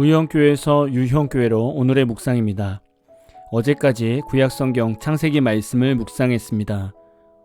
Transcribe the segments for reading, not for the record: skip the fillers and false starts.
무형교회에서 유형교회로 오늘의 묵상입니다. 어제까지 구약성경 창세기 말씀을 묵상했습니다.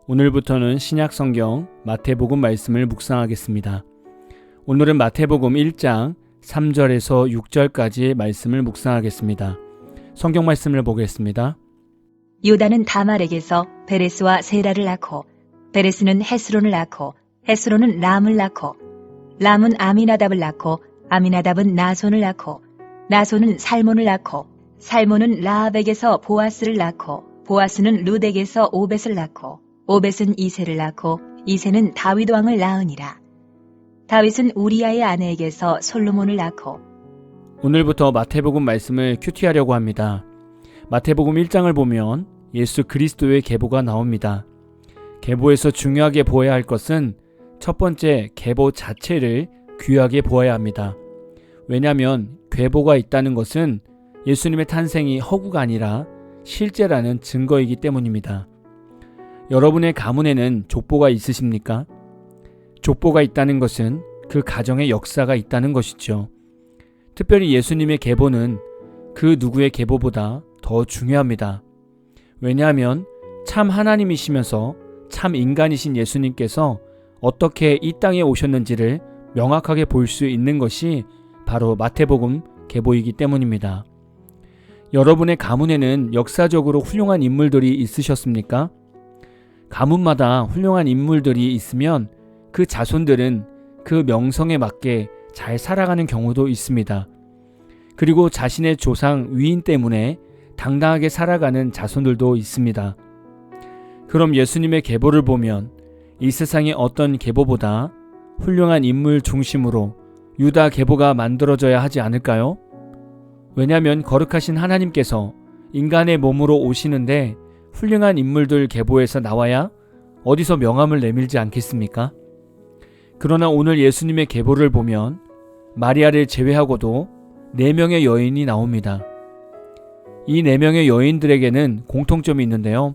오늘부터는 신약성경 마태복음 말씀을 묵상하겠습니다. 오늘은 마태복음 1장 3절에서 6절까지의 말씀을 묵상하겠습니다. 성경 말씀을 보겠습니다. 유다는 다말에게서 베레스와 세라를 낳고 베레스는 헤스론을 낳고 헤스론은 람을 낳고 람은 아미나답을 낳고 아미나답은 나손을 낳고 나손은 살몬을 낳고 살몬은 라합에게서 보아스를 낳고 보아스는 룻에게서 오벳을 낳고 오벳은 이새를 낳고 이새는 다윗 왕을 낳으니라. 다윗은 우리아의 아내에게서 솔로몬을 낳고. 오늘부터 마태복음 말씀을 큐티하려고 합니다. 마태복음 1장을 보면 예수 그리스도의 계보가 나옵니다. 계보에서 중요하게 보아야 할 것은 첫 번째, 계보 자체를 귀하게 보아야 합니다. 왜냐하면 계보가 있다는 것은 예수님의 탄생이 허구가 아니라 실제라는 증거이기 때문입니다. 여러분의 가문에는 족보가 있으십니까? 족보가 있다는 것은 그 가정의 역사가 있다는 것이죠. 특별히 예수님의 계보는 그 누구의 계보보다 더 중요합니다. 왜냐하면 참 하나님이시면서 참 인간이신 예수님께서 어떻게 이 땅에 오셨는지를 명확하게 볼 수 있는 것이 바로 마태복음 계보이기 때문입니다. 여러분의 가문에는 역사적으로 훌륭한 인물들이 있으셨습니까? 가문마다 훌륭한 인물들이 있으면 그 자손들은 그 명성에 맞게 잘 살아가는 경우도 있습니다. 그리고 자신의 조상 위인 때문에 당당하게 살아가는 자손들도 있습니다. 그럼 예수님의 계보를 보면 이 세상의 어떤 계보보다 훌륭한 인물 중심으로 유다 계보가 만들어져야 하지 않을까요? 왜냐하면 거룩하신 하나님께서 인간의 몸으로 오시는데 훌륭한 인물들 계보에서 나와야 어디서 명함을 내밀지 않겠습니까? 그러나 오늘 예수님의 계보를 보면 마리아를 제외하고도 4명의 여인이 나옵니다. 이 4명의 여인들에게는 공통점이 있는데요.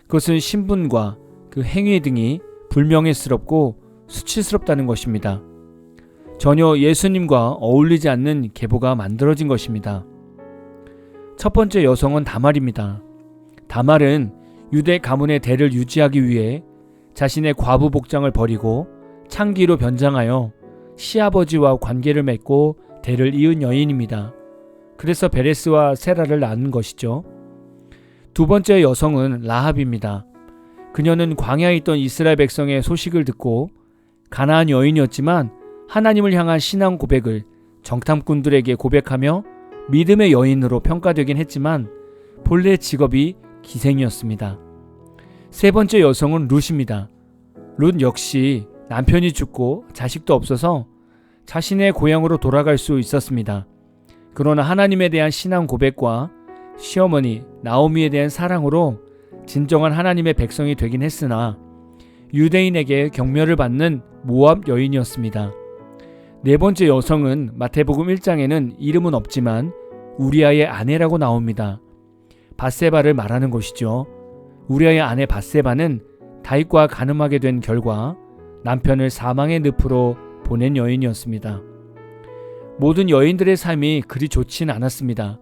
그것은 신분과 그 행위 등이 불명예스럽고 수치스럽다는 것입니다. 전혀 예수님과 어울리지 않는 계보가 만들어진 것입니다. 첫 번째 여성은 다말입니다. 다말은 유대 가문의 대를 유지하기 위해 자신의 과부 복장을 버리고 창기로 변장하여 시아버지와 관계를 맺고 대를 이은 여인입니다. 그래서 베레스와 세라를 낳은 것이죠. 두 번째 여성은 라합입니다. 그녀는 광야에 있던 이스라엘 백성의 소식을 듣고 가나안 여인이었지만 하나님을 향한 신앙 고백을 정탐꾼들에게 고백하며 믿음의 여인으로 평가되긴 했지만 본래 직업이 기생이었습니다. 세 번째 여성은 룻입니다. 룻 역시 남편이 죽고 자식도 없어서 자신의 고향으로 돌아갈 수 있었습니다. 그러나 하나님에 대한 신앙 고백과 시어머니 나오미에 대한 사랑으로 진정한 하나님의 백성이 되긴 했으나 유대인에게 경멸을 받는 모압 여인이었습니다. 네 번째 여성은 마태복음 1장에는 이름은 없지만 우리아의 아내라고 나옵니다. 밧세바를 말하는 것이죠. 우리아의 아내 밧세바는 다윗과 간음하게 된 결과 남편을 사망의 늪으로 보낸 여인이었습니다. 모든 여인들의 삶이 그리 좋진 않았습니다.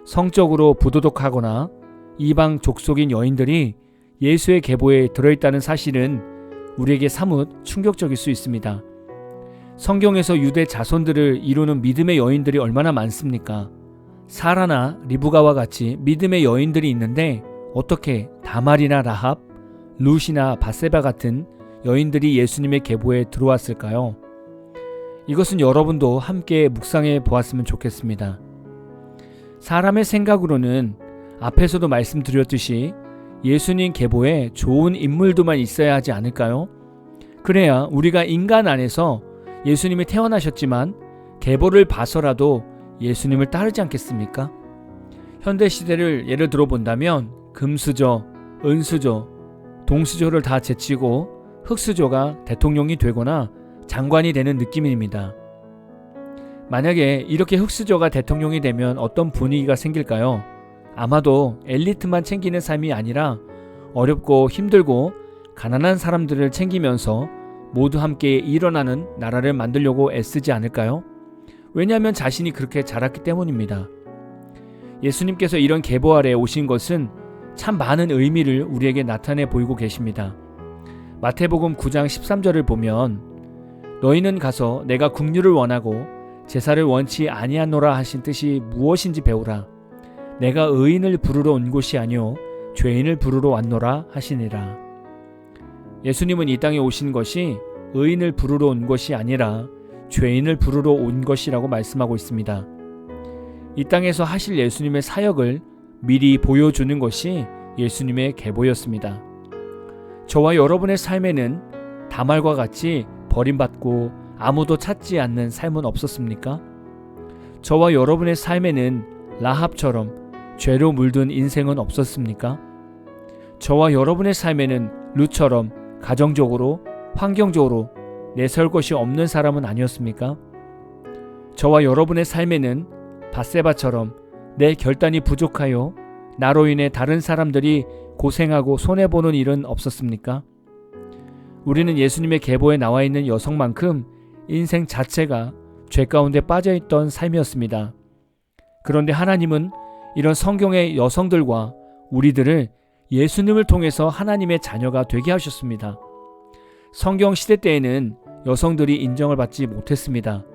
성적으로 부도덕하거나 이방 족속인 여인들이 예수의 계보에 들어있다는 사실은 우리에게 사뭇 충격적일 수 있습니다. 성경에서 유대 자손들을 이루는 믿음의 여인들이 얼마나 많습니까? 사라나 리브가와 같이 믿음의 여인들이 있는데 어떻게 다말이나 라합, 룻이나 밧세바 같은 여인들이 예수님의 계보에 들어왔을까요? 이것은 여러분도 함께 묵상해 보았으면 좋겠습니다. 사람의 생각으로는 앞에서도 말씀드렸듯이 예수님 계보에 좋은 인물들만 있어야 하지 않을까요? 그래야 우리가 인간 안에서 예수님이 태어나셨지만 계보를 봐서라도 예수님을 따르지 않겠습니까? 현대시대를 예를 들어 본다면 금수저, 은수저, 동수저를 다 제치고 흙수저가 대통령이 되거나 장관이 되는 느낌입니다. 만약에 이렇게 흙수저가 대통령이 되면 어떤 분위기가 생길까요? 아마도 엘리트만 챙기는 삶이 아니라 어렵고 힘들고 가난한 사람들을 챙기면서 모두 함께 일어나는 나라를 만들려고 애쓰지 않을까요? 왜냐하면 자신이 그렇게 자랐기 때문입니다. 예수님께서 이런 계보 아래 오신 것은 참 많은 의미를 우리에게 나타내 보이고 계십니다. 마태복음 9장 13절을 보면 너희는 가서 내가 긍휼을 원하고 제사를 원치 아니하노라 하신 뜻이 무엇인지 배우라. 내가 의인을 부르러 온 곳이 아니요 죄인을 부르러 왔노라 하시니라. 예수님은 이 땅에 오신 것이 의인을 부르러 온 것이 아니라 죄인을 부르러 온 것이라고 말씀하고 있습니다. 이 땅에서 하실 예수님의 사역을 미리 보여주는 것이 예수님의 계보였습니다. 저와 여러분의 삶에는 다말과 같이 버림받고 아무도 찾지 않는 삶은 없었습니까? 저와 여러분의 삶에는 라합처럼 죄로 물든 인생은 없었습니까? 저와 여러분의 삶에는 룻처럼 가정적으로, 환경적으로 내설 것이 없는 사람은 아니었습니까? 저와 여러분의 삶에는 밧세바처럼 내 결단이 부족하여 나로 인해 다른 사람들이 고생하고 손해보는 일은 없었습니까? 우리는 예수님의 계보에 나와 있는 여성만큼 인생 자체가 죄 가운데 빠져있던 삶이었습니다. 그런데 하나님은 이런 성경의 여성들과 우리들을 예수님을 통해서 하나님의 자녀가 되게 하셨습니다. 성경 시대 때에는 여성들이 인정을 받지 못했습니다.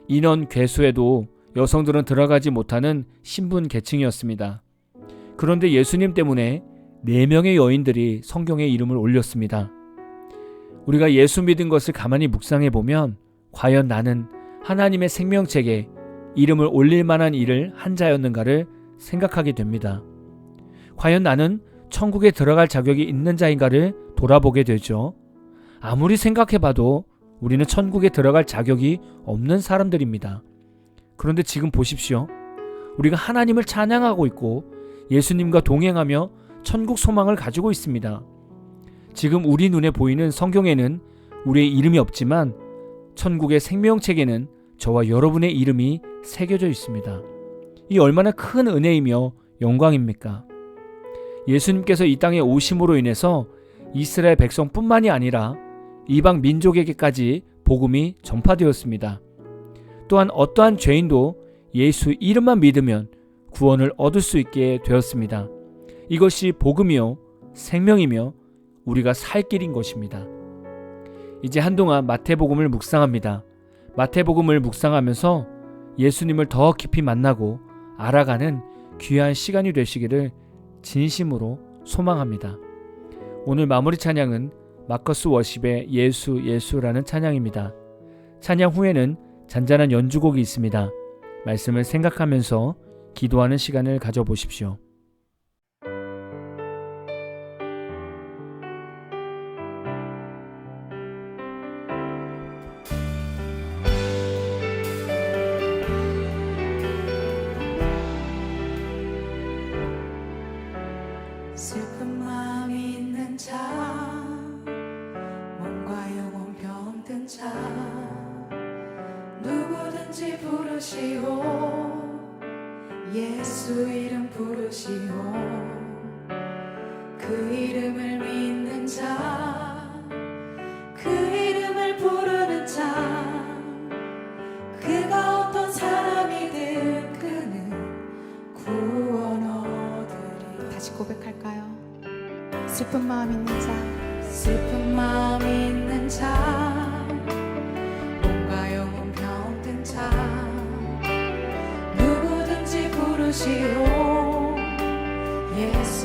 인원 괴수에도 여성들은 들어가지 못하는 신분 계층이었습니다. 그런데 예수님 때문에 4명의 여인들이 성경에 이름을 올렸습니다. 우리가 예수 믿은 것을 가만히 묵상해 보면 과연 나는 하나님의 생명책에 이름을 올릴 만한 일을 한 자였는가를 생각하게 됩니다. 과연 나는 천국에 들어갈 자격이 있는 자인가를 돌아보게 되죠. 아무리 생각해봐도 우리는 천국에 들어갈 자격이 없는 사람들입니다. 그런데 지금 보십시오. 우리가 하나님을 찬양하고 있고 예수님과 동행하며 천국 소망을 가지고 있습니다. 지금 우리 눈에 보이는 성경에는 우리의 이름이 없지만 천국의 생명책에는 저와 여러분의 이름이 새겨져 있습니다. 이 얼마나 큰 은혜이며 영광입니까? 예수님께서 이 땅에 오심으로 인해서 이스라엘 백성뿐만이 아니라 이방 민족에게까지 복음이 전파되었습니다. 또한 어떠한 죄인도 예수 이름만 믿으면 구원을 얻을 수 있게 되었습니다. 이것이 복음이요 생명이며 우리가 살 길인 것입니다. 이제 한동안 마태복음을 묵상합니다. 마태복음을 묵상하면서 예수님을 더 깊이 만나고 알아가는 귀한 시간이 되시기를 진심으로 소망합니다. 오늘 마무리 찬양은 마커스 워십의 예수 예수라는 찬양입니다. 찬양 후에는 잔잔한 연주곡이 있습니다. 말씀을 생각하면서 기도하는 시간을 가져보십시오. 슬픈 마음이 있는 자, 몸과 영혼 병든 자, 누구든지 부르시오. 예수 이름 부르시오. 그 이름을 믿는 자, 그 이름을 부르는 자, 그가 어떤 사람이든 그는 구원 얻으리. 다시 고백할까요? 슬픈 마음 있는 자, 슬픈 마음 있는 자, 몸과 영혼 병든 자, 누구든지 부르시오. 예수